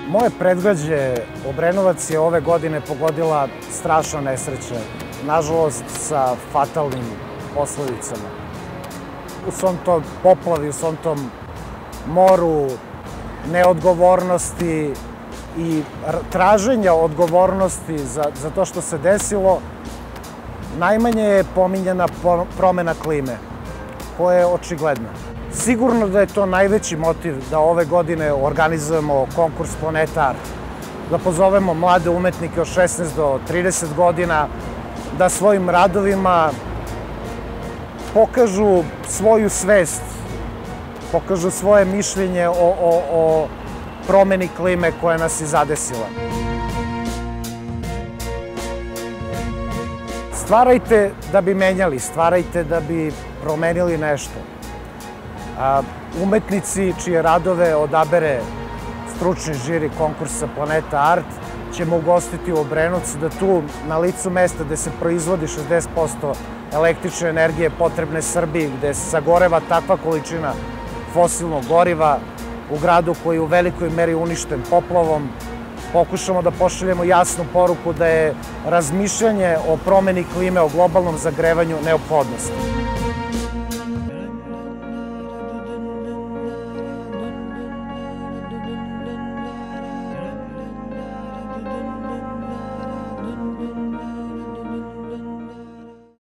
Moje predgrađe Obrenovac je ove godine pogodila strašna nesreća, nažalost sa fatalnim posledicama. U svom tom poplavi, u svom tom moru neodgovornosti i traženja odgovornosti za to što se desilo, najmanje je pominjena promena klime, koja je očigledna. Sigurno da je to najveći motiv da ove godine organizujemo konkurs Planeta Art, da pozovemo mlade umetnike od 16 do 30 godina, da svojim radovima pokažu svoju svest, pokažu svoje mišljenje o promeni klime koja nas je zadesila. Stvarajte da bi menjali, stvarajte da bi promenili nešto. Umetnici čije radove odabere stručni žiri konkursa Planeta Art ćemo ugostiti u Obrenovcu, da tu na licu mesta gde se proizvodi 60% električne energije potrebne Srbiji, gde se sagoreva takva količina fosilnog goriva, u gradu koji je u velikoj meri uništen poplavom, pokušamo da pošaljemo jasnu poruku da je razmišljanje o promeni klime, o globalnom zagrevanju neophodnost.